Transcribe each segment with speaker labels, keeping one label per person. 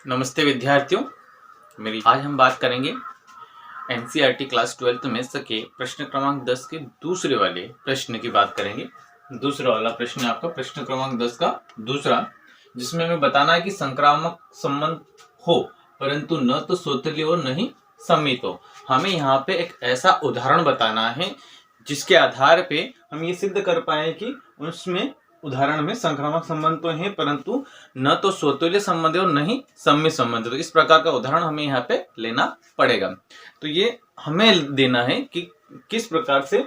Speaker 1: नमस्ते विद्यार्थियों, मेरी आज हम बात करेंगे एनसीईआरटी क्लास 12th में के प्रश्न क्रमांक 10 के दूसरे वाले प्रश्न की बात करेंगे। दूसरा वाला प्रश्न है आपका प्रश्न क्रमांक 10 का दूसरा, जिसमें हमें बताना है कि संक्रामक संबंध हो परंतु न तो स्वतंत्र हो न ही सम्मित हो। हमें यहाँ पे एक ऐसा उदाहरण बताना है जिसके आधार पे हम ये सिद्ध कर पाए कि उसमें उदाहरण में संक्रामक संबंध तो है परंतु न तो स्वतुल्य संबंध है और न ही सम्मित संबंध है। तो इस प्रकार का उदाहरण हमें यहाँ पे लेना पड़ेगा। तो ये हमें देना है कि किस प्रकार से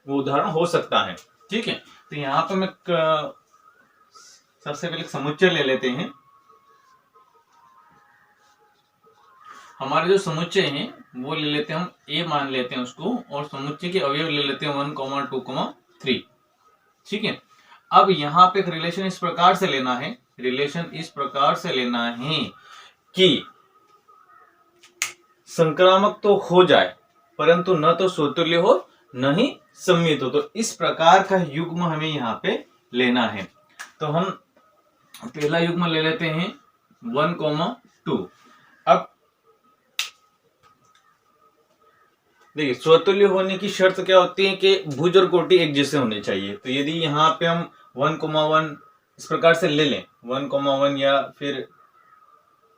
Speaker 1: वो उदाहरण हो सकता है। ठीक है, तो यहाँ पे मैं सबसे पहले समुच्चय ले लेते हैं। हमारे जो समुच्चय हैं वो ले लेते हैं हम ए मान लेते हैं उसको, और समुच्चय के अवयव ले लेते हैं 1, 2, 3। ठीक है, अब यहाँ पे एक रिलेशन इस प्रकार से लेना है, कि संक्रामक तो हो जाए परंतु न तो स्वतुल्य हो न ही सम्मित हो। तो इस प्रकार का युग्म हमें यहाँ पे लेना है। तो हम पहला युग्म ले लेते हैं 1, 2। अब देखिए, स्वतुल्य होने की शर्त क्या होती है कि भुज और कोटि एक जैसे होने चाहिए। तो यदि यहाँ पे हम 1, 1 इस प्रकार से ले लें, 1, 1 या फिर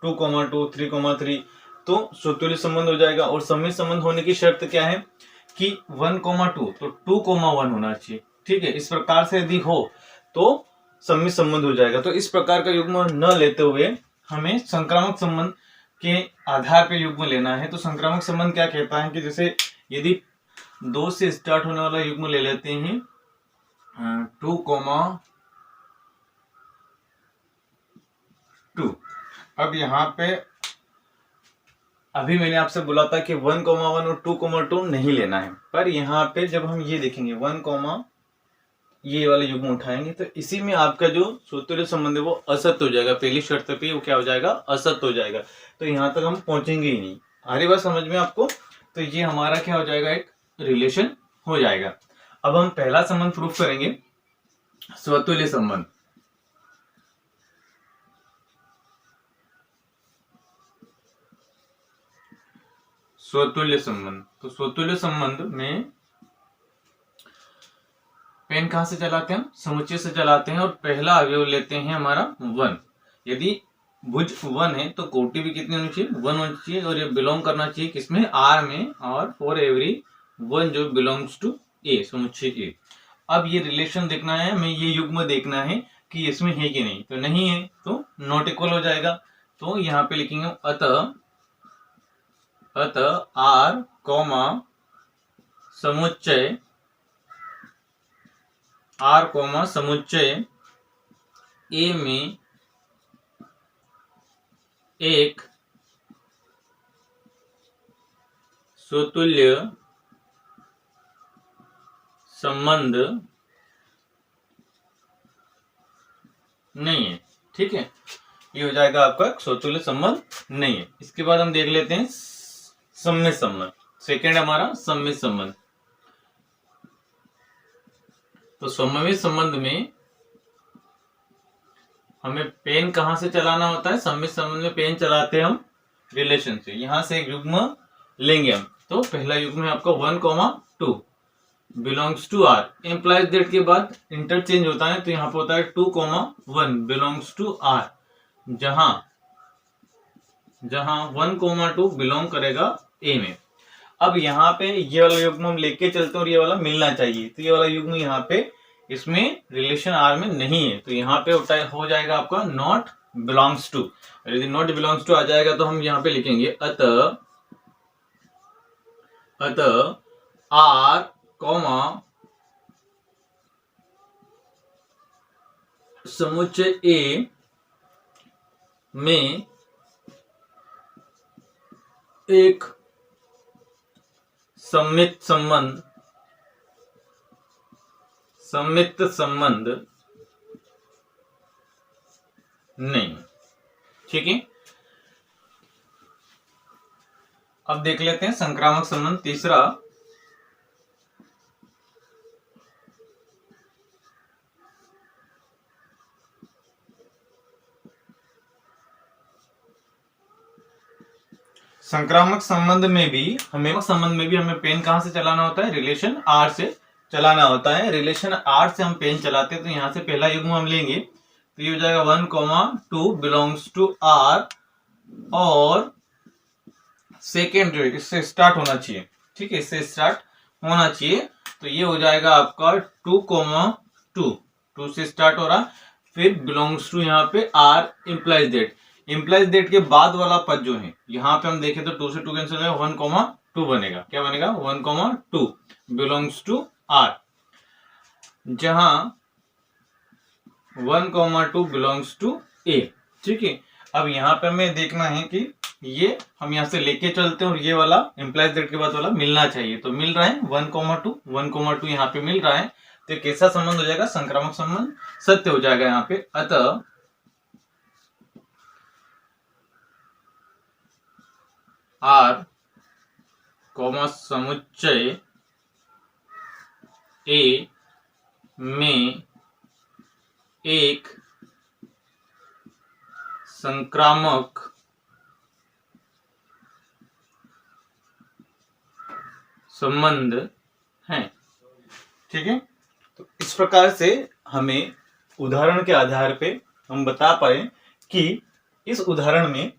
Speaker 1: 2, 2, 3, 3, तो स्वतुल्य संबंध हो जाएगा। और सम्मित संबंध होने की शर्त क्या है कि 1, 2 तो 2, 1 होना चाहिए। ठीक है, इस प्रकार से यदि हो तो सम्मित संबंध हो जाएगा। तो इस प्रकार का युग्म न लेते हुए हमें संक्रामक संबंध के आधार पे युग्म लेना है। तो संक्रामक संबंध क्या कहता है कि जैसे यदि 2 से स्टार्ट होने वाला युग्म ले लेते हैं 2, 2। अब यहाँ पे अभी मैंने आपसे बोला था कि 1, 1 और 2, 2 नहीं लेना है, पर यहाँ पे जब हम ये देखेंगे 1, ये वाले युग्म उठाएंगे तो इसी में आपका जो स्वतुल्य संबंध है वो असत हो जाएगा। पहली शर्त पे वो क्या हो जाएगा, असत हो जाएगा। तो यहाँ तक हम पहुंचेंगे ही नहीं। आ रही बात समझ में आपको? तो ये हमारा क्या हो जाएगा, एक रिलेशन हो जाएगा। अब हम पहला संबंध प्रूफ करेंगे, स्वतुल्य संबंध। स्वतुल्य संबंध, तो स्वतुल्य संबंध में पेन कहां से चलाते हैं हम, समुच्चय से चलाते हैं, और पहला अवयव लेते हैं हमारा 1। यदि भुज 1 है तो कोटि भी कितनी होनी चाहिए, 1 होनी चाहिए। और ये बिलोंग करना चाहिए किसमें, आर में, और फॉर एवरी 1 जो बिलोंग्स टू ए, समुच्चय ए। अब ये रिलेशन देखना है हमें, ये युग्म देखना है कि इसमें है कि नहीं। तो नहीं है तो नॉट इक्वल हो जाएगा। तो यहाँ पे लिखेंगे अतः आर समुच्चय समुच्चय ए में एक स्वतुल्य संबंध नहीं है। ठीक है, ये हो जाएगा आपका स्वतुल्य संबंध नहीं है। इसके बाद हम देख लेते हैं सम्मित संबंध। सेकंड हमारा सम्मित संबंध। तो सम्मित संबंध में हमें पेन कहां से चलाना होता है, सम्मित संबंध में पेन चलाते हैं हम रिलेशन से। यहां से एक युग्म लेंगे हम। तो पहला युग्म है आपका 1, 2 belongs to R. Employees that के बाद इंटरचेंज होता है, तो यहाँ पे होता है 2, 1 बिलोंग्स टू आर, जहां 1, 2 बिलोंग करेगा ए में। अब यहाँ पे ये वाला युग्म हम लेके चलते हैं और ये वाला मिलना चाहिए। तो ये वाला युग्म यहाँ पे इसमें रिलेशन आर में नहीं है, तो यहाँ पे हो जाएगा आपका नॉट बिलोंग्स टू। यदि नॉट बिलोंग्स टू आ जाएगा तो हम यहाँ पे लिखेंगे अतः आर समुच्चय ए में एक सम्मित संबंध नहीं। ठीक है, अब देख लेते हैं संक्रामक संबंध तीसरा। संक्रामक संबंध में भी हमें पेन कहां से चलाना होता है, रिलेशन आर से चलाना होता है। रिलेशन आर से हम पेन चलाते हैं तो यहां से पहला युग्म हम लेंगे तो ये हो जाएगा 1, 2 बिलोंग्स टू आर और सेकेंड जो है इससे स्टार्ट होना चाहिए, ठीक है, इससे स्टार्ट होना चाहिए। तो ये हो जाएगा आपका 2, से स्टार्ट हो रहा, फिर बिलोंग्स टू यहाँ पे आर इम्प्लाइज डेट के बाद वाला पद जो है यहाँ पे हम देखें तो 2 से 2 कैंसिल हो जाएगा, 1, 2 बनेगा। क्या बनेगा, 1, 2 बिलोंग्स टू आर, जहां 1, 2 बिलोंग्स टू ए, ठीक है। अब यहाँ पे हमें देखना है कि ये हम यहाँ से लेके चलते हैं और ये वाला इम्प्लाइज डेट के बाद वाला मिलना चाहिए, तो मिल रहा है 1, 2 यहाँ पे मिल रहा है। तो कैसा संबंध हो जाएगा, संक्रामक संबंध सत्य हो जाएगा यहाँ पे। अतः आर समुच्चय ए में एक संक्रामक संबंध है, ठीक है। तो इस प्रकार से हमें उदाहरण के आधार पे हम बता पाए कि इस उदाहरण में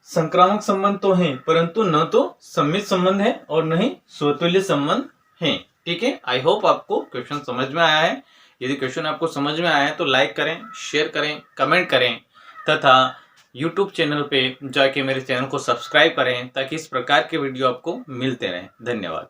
Speaker 1: संक्रामक संबंध तो है परंतु न तो सम्मित संबंध है और न ही स्वतुल्य संबंध है, ठीक है। आई होप आपको क्वेश्चन समझ में आया है। यदि क्वेश्चन आपको समझ में आया है तो लाइक करें, शेयर करें, कमेंट करें तथा YouTube चैनल पे जाके मेरे चैनल को सब्सक्राइब करें ताकि इस प्रकार के वीडियो आपको मिलते रहें। धन्यवाद।